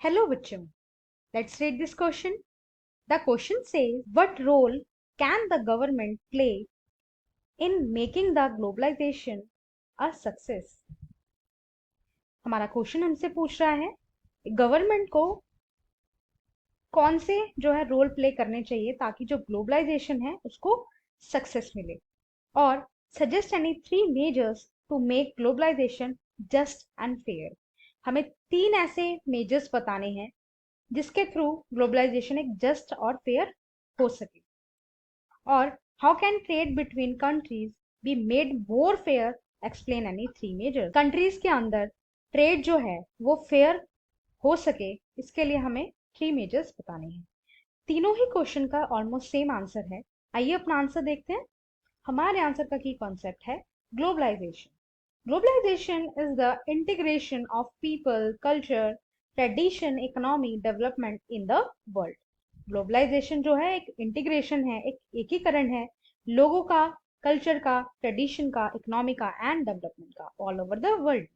Hello, Vicham. Let's read this question. The question says, what role can the government play in making the globalization a success? हमारा question हमसे पूछ रहा है government को कौन से जो है रोल प्ले करने चाहिए ताकि जो ग्लोबलाइजेशन है उसको सक्सेस मिले, और suggest any 3 measures to make globalisation just and fair. हमें 3 ऐसे मेजर्स बताने हैं जिसके थ्रू ग्लोबलाइजेशन एक जस्ट और फेयर हो सके। और how can trade between countries be made more fair, explain any 3 measures. Countries के अंदर ट्रेड जो है वो फेयर हो सके, इसके लिए हमें 3 मेजर्स बताने हैं। तीनों ही क्वेश्चन का ऑलमोस्ट सेम आंसर है। आइए अपना आंसर देखते हैं। हमारे आंसर का की कॉन्सेप्ट है globalisation. Globalization is the integration of people, culture, tradition, economy, development in the world. Globalisation जो है एक इंटीग्रेशन है, एक एकीकरण है लोगों का, कल्चर का, ट्रेडिशन का, इकोनॉमी का एंड डेवलपमेंट का ऑल ओवर द वर्ल्ड।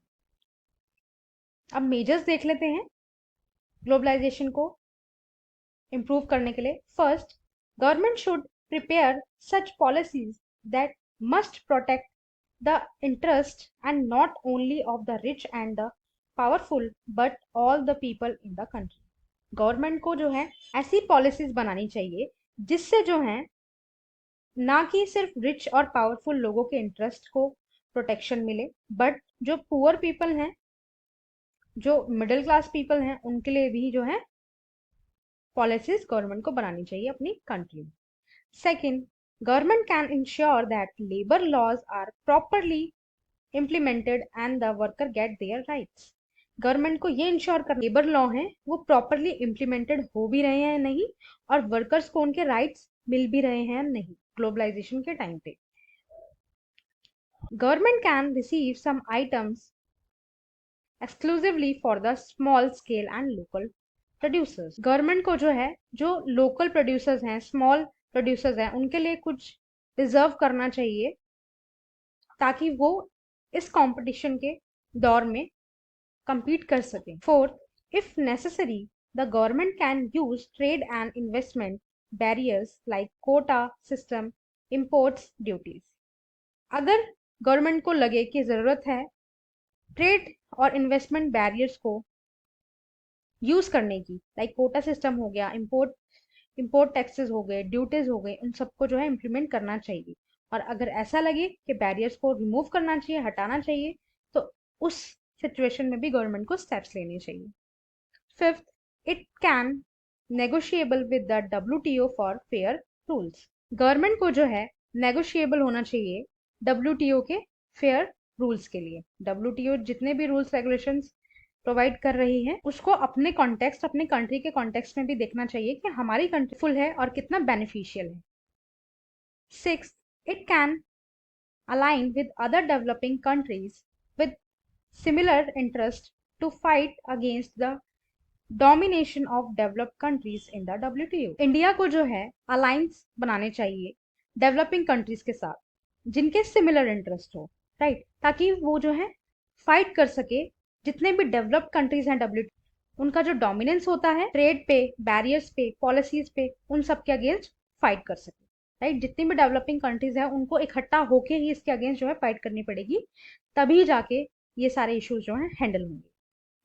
अब मेजर्स देख लेते हैं ग्लोबलाइजेशन को इम्प्रूव करने के लिए। First, government should prepare such policies that must protect the interest and not only of the rich and the powerful but all the people in the country. Government को जो है ऐसी पॉलिसीज बनानी चाहिए जिससे जो है ना कि सिर्फ रिच और पावरफुल लोगों के इंटरेस्ट को प्रोटेक्शन मिले, बट जो पुअर पीपल हैं, जो मिडिल क्लास पीपल हैं, उनके लिए भी जो है पॉलिसीज गवर्नमेंट को बनानी चाहिए अपनी कंट्री में। Second, government can ensure that labor laws are properly implemented and the worker get their rights. Government को ये इंश्योर कर लेबर लॉ हैं वो प्रॉपरली इम्प्लीमेंटेड हो भी रहे हैं नहीं, और वर्कर्स को उनके राइट्स मिल भी रहे हैं नहीं ग्लोबलाइजेशन के टाइम पे। Government can receive some items exclusively for the small scale and local producers. Government को जो है जो लोकल प्रोड्यूसर्स हैं, स्मॉल प्रोड्यूसर्स हैं, उनके लिए कुछ रिजर्व करना चाहिए ताकि वो इस कंपटीशन के दौर में compete कर सकें। Fourth, if necessary the government can use trade and investment barriers like quota system, imports, duties. अगर गवर्नमेंट को लगे कि जरूरत है ट्रेड और इन्वेस्टमेंट बैरियर्स को यूज करने की, लाइक कोटा सिस्टम हो गया, इंपोर्ट टैक्सेस हो गए, ड्यूटीज हो गए, उन सबको जो है इम्प्लीमेंट करना चाहिए। और अगर ऐसा लगे कि बैरियर्स को रिमूव करना चाहिए, हटाना चाहिए, तो उस सिचुएशन में भी गवर्नमेंट को स्टेप्स लेने चाहिए। Fifth, it can negotiable with the WTO for fair rules. Government को जो है नेगोशिएबल होना चाहिए WTO के फेयर रूल्स के लिए। WTO जितने भी रूल्स रेगुलेशंस प्रोवाइड कर रही है उसको अपने कॉन्टेक्स्ट, अपने कंट्री के कॉन्टेक्स्ट में भी देखना चाहिए कि हमारी कंट्री फुल है और कितना बेनिफिशियल है। Six, it can align with other developing countries with similar interest to fight against the domination of developed countries in the WTO। India को जो है अलायंस बनाने चाहिए डेवलपिंग कंट्रीज के साथ जिनके सिमिलर इंटरेस्ट हो, राइट, ताकि वो जो है फाइट कर सके जितने भी डेवलप्ड कंट्रीज हैं WTO, उनका जो डोमिनेंस होता है ट्रेड पे, बैरियर्स पे, पॉलिसीज पे, उन सब के अगेंस्ट फाइट कर सके, राइट। जितनी भी डेवलपिंग कंट्रीज हैं उनको इकट्ठा होके ही इसके अगेंस्ट जो है फाइट करनी पड़ेगी, तभी जाके ये सारे इश्यूज जो है हैंडल होंगे,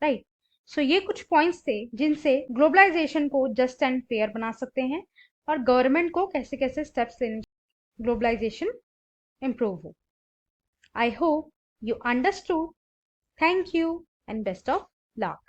राइट। सो ये कुछ पॉइंट्स थे जिनसे ग्लोबलाइजेशन को जस्ट एंड फेयर बना सकते हैं और गवर्नमेंट को कैसे कैसे स्टेप्स लेने ग्लोबलाइजेशन इंप्रूव हो। I hope you understood. Thank you and best of luck.